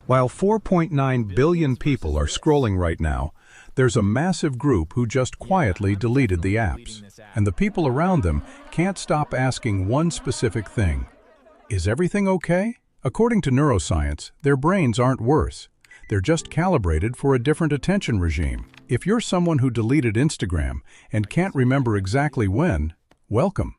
While 4.9 billion people are scrolling right now, there's a massive group who just quietly deleted the apps, and the people around them can't stop asking one specific thing. Is everything okay? According to neuroscience, their brains aren't worse. They're just calibrated for a different attention regime. If you're someone who deleted Instagram and can't remember exactly when, welcome.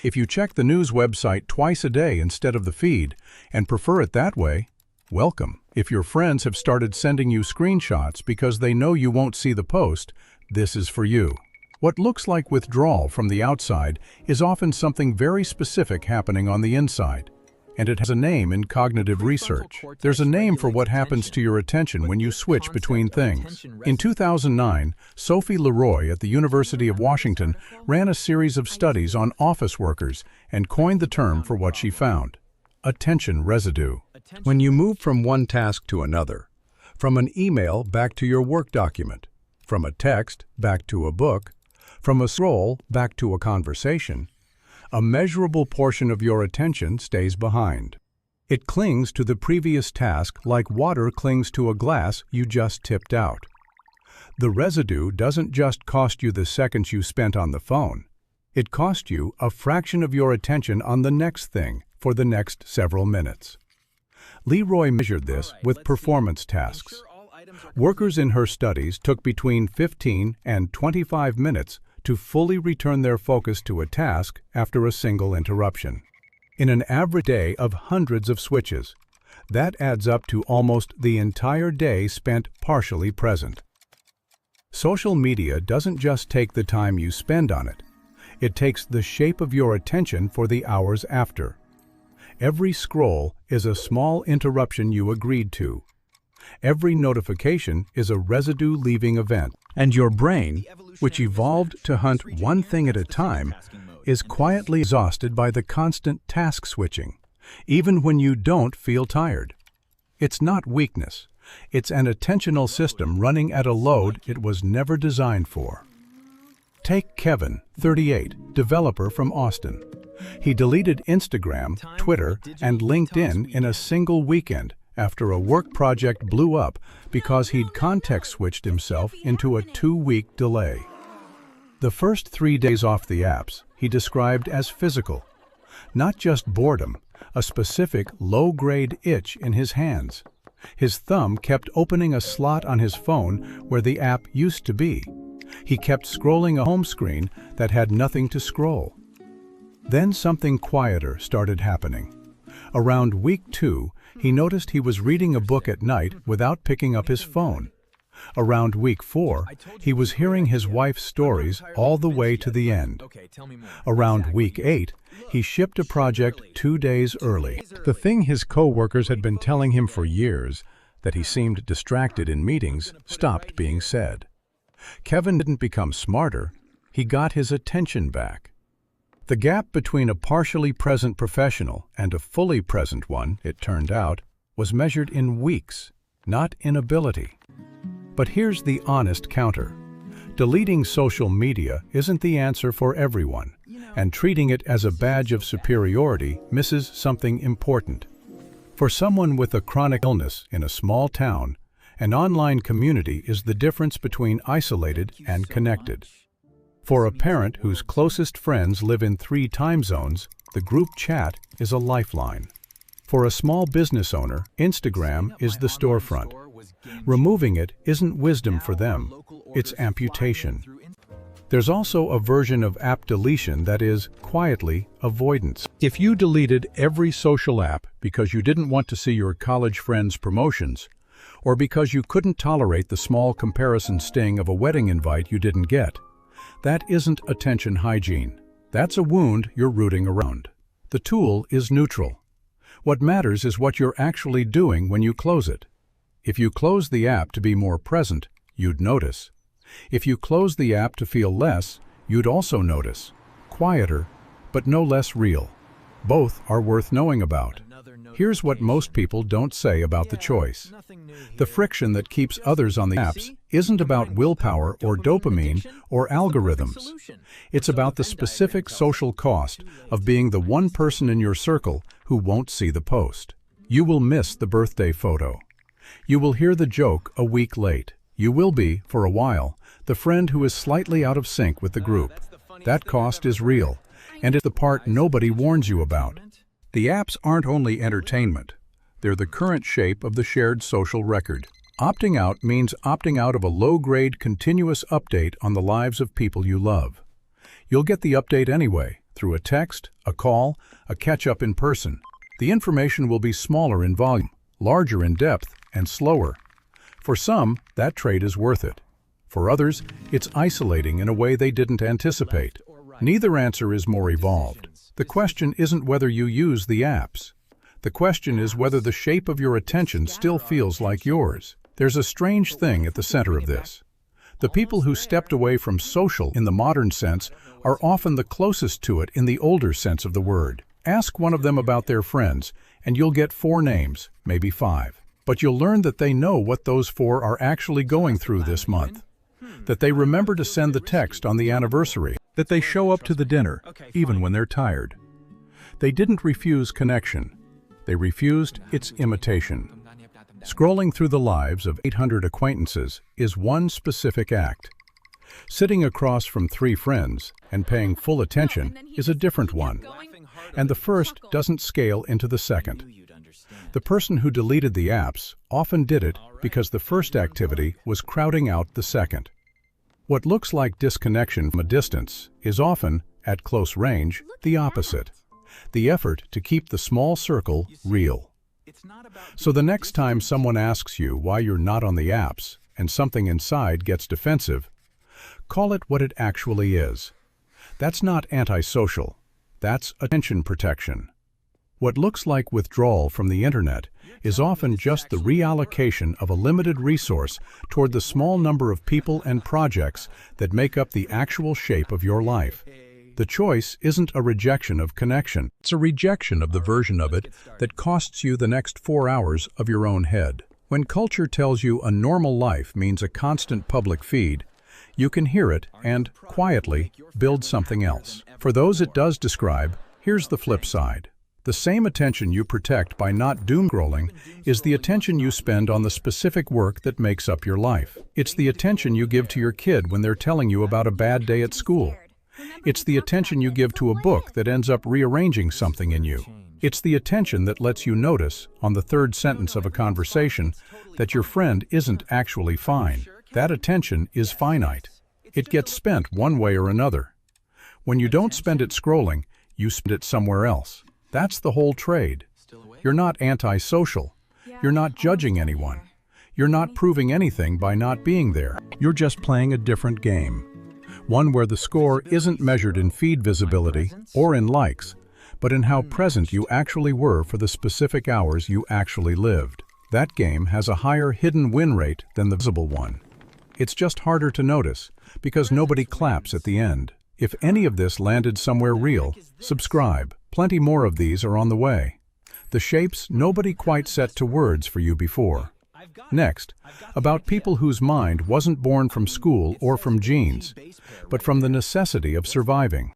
If you check the news website twice a day instead of the feed and prefer it that way, welcome. If your friends have started sending you screenshots because they know you won't see the post, this is for you. What looks like withdrawal from the outside is often something very specific happening on the inside. And it has a name in cognitive research. There's a name for what happens to your attention when you switch between things. In 2009, Sophie Leroy at the University of Washington ran a series of studies on office workers and coined the term for what she found: attention residue. When you move from one task to another, from an email back to your work document, from a text back to a book, from a scroll back to a conversation, a measurable portion of your attention stays behind. It clings to the previous task like water clings to a glass you just tipped out. The residue doesn't just cost you the seconds you spent on the phone. It cost you a fraction of your attention on the next thing for the next several minutes. Leroy measured this with performance tasks. Workers in her studies took between 15 and 25 minutes to fully return their focus to a task after a single interruption. In an average day of hundreds of switches, that adds up to almost the entire day spent partially present. Social media doesn't just take the time you spend on it. It takes the shape of your attention for the hours after. Every scroll is a small interruption you agreed to. Every notification is a residue-leaving event, and your brain, which evolved to hunt one thing at a time, is quietly exhausted by the constant task switching, even when you don't feel tired. It's not weakness. It's an attentional system running at a load it was never designed for. Take Kevin, 38, developer from Austin. He deleted Instagram, Twitter, and LinkedIn in a single weekend after a work project blew up because he'd context-switched himself into a 2-week delay. The first 3 days off the apps he described as physical, not just boredom, a specific low-grade itch in his hands. His thumb kept opening a slot on his phone where the app used to be. He kept scrolling a home screen that had nothing to scroll. Then something quieter started happening. Around week 2, he noticed he was reading a book at night without picking up his phone. Around week 4, he was hearing his wife's stories all the way to the end. Around week 8, he shipped a project 2 days early. The thing his co-workers had been telling him for years, that he seemed distracted in meetings, stopped being said. Kevin didn't become smarter, he got his attention back. The gap between a partially present professional and a fully present one, it turned out, was measured in weeks, not in ability. But here's the honest counter. Deleting social media isn't the answer for everyone, and treating it as a badge of superiority misses something important. For someone with a chronic illness in a small town, an online community is the difference between isolated and connected. For a parent whose closest friends live in 3 time zones, the group chat is a lifeline. For a small business owner, Instagram is the storefront. Removing it isn't wisdom for them, it's amputation. There's also a version of app deletion that is, quietly, avoidance. If you deleted every social app because you didn't want to see your college friends' promotions, or because you couldn't tolerate the small comparison sting of a wedding invite you didn't get, that isn't attention hygiene. That's a wound you're rooting around. The tool is neutral. What matters is what you're actually doing when you close it. If you close the app to be more present, you'd notice. If you close the app to feel less, you'd also notice. Quieter, but no less real. Both are worth knowing about. Here's what most people don't say about the choice. The friction that keeps others on the apps isn't about willpower or dopamine or algorithms. It's about the specific social cost of being the one person in your circle who won't see the post. You will miss the birthday photo. You will hear the joke a week late. You will be, for a while, the friend who is slightly out of sync with the group. That cost is real, and it's the part nobody warns you about. The apps aren't only entertainment. They're the current shape of the shared social record. Opting out means opting out of a low-grade, continuous update on the lives of people you love. You'll get the update anyway, through a text, a call, a catch-up in person. The information will be smaller in volume, larger in depth, and slower. For some, that trade is worth it. For others, it's isolating in a way they didn't anticipate. Neither answer is more evolved. The question isn't whether you use the apps. The question is whether the shape of your attention still feels like yours. There's a strange thing at the center of this. The people who stepped away from social in the modern sense are often the closest to it in the older sense of the word. Ask one of them about their friends, and you'll get 4 names, maybe 5. But you'll learn that they know what those 4 are actually going through this month. That they remember to send the text on the anniversary. That they show up to the dinner, even when they're tired. They didn't refuse connection. They refused its imitation. Scrolling through the lives of 800 acquaintances is one specific act. Sitting across from 3 friends and paying full attention is a different one. And the first doesn't scale into the second. The person who deleted the apps often did it because the first activity was crowding out the second. What looks like disconnection from a distance is often, at close range, the opposite. The effort to keep the small circle real. So the next time someone asks you why you're not on the apps and something inside gets defensive, call it what it actually is. That's not antisocial. That's attention protection. What looks like withdrawal from the internet is often just the reallocation of a limited resource toward the small number of people and projects that make up the actual shape of your life. The choice isn't a rejection of connection. It's a rejection of the version of it that costs you the next 4 hours of your own head. When culture tells you a normal life means a constant public feed, you can hear it and, quietly, build something else. For those it does describe, here's the flip side. The same attention you protect by not doom scrolling is the attention you spend on the specific work that makes up your life. It's the attention you give to your kid when they're telling you about a bad day at school. It's the attention you give to a book that ends up rearranging something in you. It's the attention that lets you notice, on the 3rd sentence of a conversation, that your friend isn't actually fine. That attention is finite. It gets spent one way or another. When you don't spend it scrolling, you spend it somewhere else. That's the whole trade. You're not antisocial. You're not judging anyone. You're not proving anything by not being there. You're just playing a different game. One where the score isn't measured in feed visibility or in likes, but in how present you actually were for the specific hours you actually lived. That game has a higher hidden win rate than the visible one. It's just harder to notice, because nobody claps at the end. If any of this landed somewhere real, subscribe. Plenty more of these are on the way. The shapes nobody quite set to words for you before. Next, about people whose mind wasn't born from school or from genes, but from the necessity of surviving.